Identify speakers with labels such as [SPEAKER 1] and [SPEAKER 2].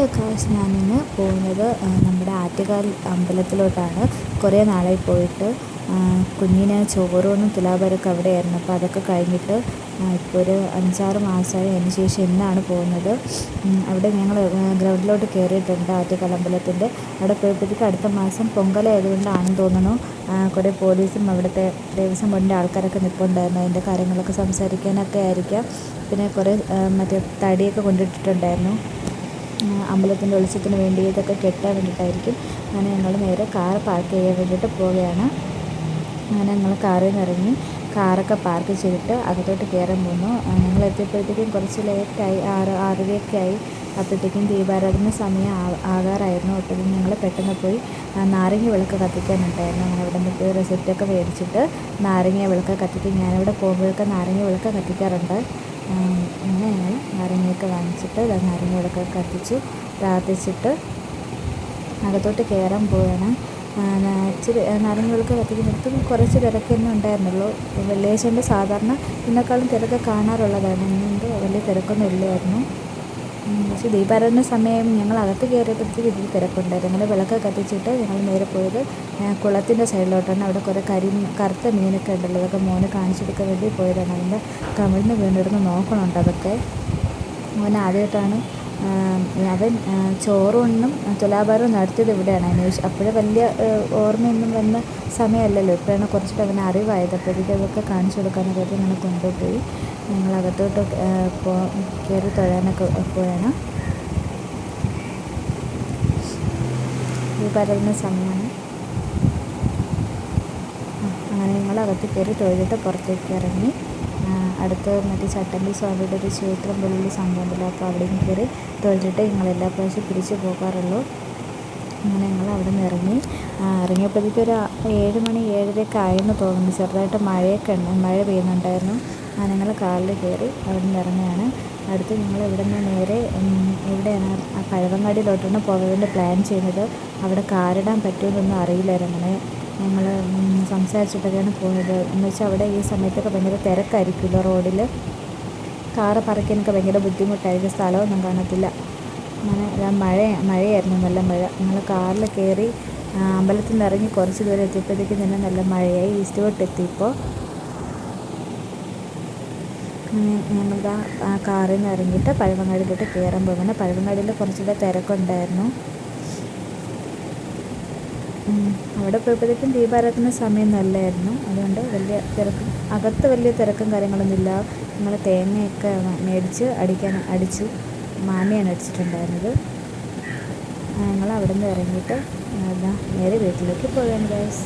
[SPEAKER 1] Hello guys, ഞാനിന്ന് പോകുന്നത് നമ്മുടെ ആറ്റുകാൽ അമ്പലത്തിലോട്ടാണ്. കുറേ നാളായി പോയിട്ട്. കുഞ്ഞിന് ചോറൂണും തുലാഭാരമൊക്കെ അവിടെയായിരുന്നു. അപ്പോൾ അതൊക്കെ കഴിഞ്ഞിട്ട് ഇപ്പോൾ ഒരു 5-6 മാസമായി. അതിന് ശേഷം ഇന്നാണ് പോകുന്നത്. അവിടെ ഞങ്ങൾ ഗ്രൗണ്ടിലോട്ട് കയറിയിട്ടുണ്ട് ആറ്റുകാൽ അമ്പലത്തിൻ്റെ. അവിടെ പോയപ്പോഴത്തേക്ക് അടുത്ത മാസം പൊങ്കലായതുകൊണ്ടാണെന്ന് തോന്നുന്നു കുറേ പോലീസും അവിടുത്തെ ദേവസ്വം ബോർഡിൻ്റെ ആൾക്കാരൊക്കെ നിൽപ്പുണ്ടായിരുന്നു. അതിൻ്റെ കാര്യങ്ങളൊക്കെ സംസാരിക്കാനൊക്കെ ആയിരിക്കാം. പിന്നെ കുറേ മറ്റേ തടിയൊക്കെ കൊണ്ടിട്ടിട്ടുണ്ടായിരുന്നു അമ്പലത്തിൻ്റെ ഉത്സവത്തിന് വേണ്ടി. ഇതൊക്കെ കെട്ടാൻ വേണ്ടിയിട്ടായിരിക്കും. അങ്ങനെ ഞങ്ങൾ നേരെ കാർ പാർക്ക് ചെയ്യാൻ വേണ്ടിയിട്ട് പോവുകയാണ്. അങ്ങനെ ഞങ്ങൾ കാറിൽ നിന്ന് ഇറങ്ങി കാറൊക്കെ പാർക്ക് ചെയ്തിട്ട് അകത്തോട്ട് കയറാൻ പോന്നു. ഞങ്ങൾ എത്തിയപ്പോഴത്തേക്കും കുറച്ച് ലേറ്റായി, 6:30 ആയി. അപ്പോഴത്തേക്കും ദീപാരാധന സമയം ആകാറായിരുന്നു. അപ്പോൾ ഞങ്ങൾ പെട്ടെന്ന് പോയി നാരങ്ങ വിളക്ക് കത്തിക്കാനുണ്ടായിരുന്നു. അങ്ങനെ അവിടെ നിന്ന് പോയി റെസിപ്റ്റൊക്കെ മേടിച്ചിട്ട് നാരങ്ങ വിളക്ക് കത്തിക്കും. ഞാനിവിടെ പോകുമ്പോഴൊക്കെ നാരങ്ങ വിളക്ക് കത്തിക്കാറുണ്ട്. അങ്ങനെ ഞങ്ങൾ നാരങ്ങയൊക്കെ വാങ്ങിച്ചിട്ട് നാരങ്ങ വിളക്കൊക്കെ കത്തിച്ച് പ്രാർത്ഥിച്ചിട്ട് അകത്തോട്ട് കയറാൻ പോവുകയാണ്. ഇച്ചിരി നാരങ്ങ വിളക്ക് കത്തിക്കുന്നിടത്തും കുറച്ച് തിരക്ക് തന്നെ ഉണ്ടായിരുന്നുള്ളൂ. വെള്ളിയാഴ്ച സാധാരണ ഇതിനേക്കാളും തിരക്ക് കാണാറുള്ളതാണ്. ഇന്നെന്തോ വലിയ തിരക്കൊന്നും ഇല്ലായിരുന്നു. പക്ഷേ ദീപാരാധന സമയം ഞങ്ങൾ അകത്ത് കയറിയപ്പോഴത്തേക്ക് ഇതിൽ തിരക്കുണ്ടായിരുന്നു. അങ്ങനെ വിളക്ക് കത്തിച്ചിട്ട് ഞങ്ങൾ നേരെ പോയത് കുളത്തിൻ്റെ സൈഡിലോട്ടാണ്. അവിടെ കുറേ കറുത്ത മീനൊക്കെ ഉണ്ടല്ലോ. അതൊക്കെ മോനെ കാണിച്ചെടുക്കാൻ വേണ്ടി പോയതാണ്. അതിൻ്റെ കമിഴ്ന്ന് വീണിരുന്ന് നോക്കണുണ്ട്. അതൊക്കെ മോൻ ആദ്യമായിട്ടാണ്. അവൻ ചോറൂണിനും തുലാഭാരവും നടത്തിയത് ഇവിടെയാണ്. അപ്പോഴും വലിയ ഓർമ്മയൊന്നും വന്ന സമയമല്ലല്ലോ. ഇപ്പോഴാണ് കുറച്ചിട്ട് അവന് അറിവായത്. അപ്പോഴത്തേക്ക് അതൊക്കെ കാണിച്ചു കൊടുക്കാനൊക്കെ ഇങ്ങനെ കൊണ്ടുപോയി. ഞങ്ങൾ അകത്തോട്ട് കയറി തൊഴാനൊക്കെ പോയാണ്. ഈ പറയുന്ന സമയമാണ്. അങ്ങനെ ഞങ്ങൾ അകത്ത് കയറി തൊഴുതിട്ട് പുറത്തേക്ക് ഇറങ്ങി. അടുത്ത് മറ്റേ ചട്ടമ്പി സ്വാമിയുടെ ഒരു ക്ഷേത്രം പോലുള്ള സംഭവമില്ല. അപ്പോൾ അവിടേക്ക് കയറി തൊഴുതിട്ട് ഞങ്ങൾ എല്ലാ പ്രാവശ്യം തിരിച്ച് പോകാറുള്ളൂ. അങ്ങനെ ഞങ്ങൾ അവിടെ നിന്ന് ഇറങ്ങിയപ്പോഴത്തേക്ക് ഒരു 7 മണി 7:30 ആയെന്ന് തോന്നുന്നു. ചെറുതായിട്ട് മഴ പെയ്യുന്നുണ്ടായിരുന്നു. ഞങ്ങൾ കാറിൽ കയറി അവിടെ നിന്ന് ഇറങ്ങുകയാണ്. അടുത്ത് ഞങ്ങൾ ഇവിടെ നിന്ന് നേരെ എവിടെയാണ് പഴവങ്ങാടിയിലോട്ടാണ് പോകാൻ വേണ്ടി പ്ലാൻ ചെയ്യുന്നത്. അവിടെ കാറിടാൻ പറ്റുമെന്നൊന്നും അറിയില്ലായിരുന്നു. അങ്ങനെ ഞങ്ങൾ സംസാരിച്ചിട്ടൊക്കെയാണ് പോകുന്നത്. എന്ന് വെച്ചാൽ അവിടെ ഈ സമയത്തൊക്കെ ഭയങ്കര തിരക്കായിരിക്കുമല്ലോ. റോഡിൽ കാറ് പാർക്കിനൊക്കെ ഭയങ്കര ബുദ്ധിമുട്ടായിരിക്കും. സ്ഥലമൊന്നും കാണത്തില്ല. അങ്ങനെ മഴയായിരുന്നു, നല്ല മഴ. ഞങ്ങൾ കാറിൽ കയറി അമ്പലത്തിൽ നിന്ന് ഇറങ്ങി കുറച്ച് ദൂരം എത്തിയപ്പോഴത്തേക്കും തന്നെ നല്ല മഴയായി. ഈസ്റ്റ് കോട്ട് എത്തിയപ്പോൾ ഞങ്ങളിതാ കാറിൽ നിന്ന് ഇറങ്ങിയിട്ട് പഴവങ്ങാടിയിലോട്ട് കയറാൻ പോകുന്നത്. പഴവങ്ങാടിയിൽ കുറച്ചുകൂടെ തിരക്കുണ്ടായിരുന്നു. അവിടെ പോയപ്പോഴത്തേക്കും ദീപാരാധന സമയം നല്ലതായിരുന്നു. അതുകൊണ്ട് അകത്ത് വലിയ തിരക്കും കാര്യങ്ങളൊന്നുമില്ല. ഞങ്ങൾ തേങ്ങയൊക്കെ മേടിച്ച് അടിച്ചു. മാമിയാണ് അടിച്ചിട്ടുണ്ടായിരുന്നത്. ഞങ്ങൾ അവിടെ നിന്ന് ഇറങ്ങിയിട്ട് നേരെ വീട്ടിലേക്ക് പോവുകയാണ് ഗൈസ്.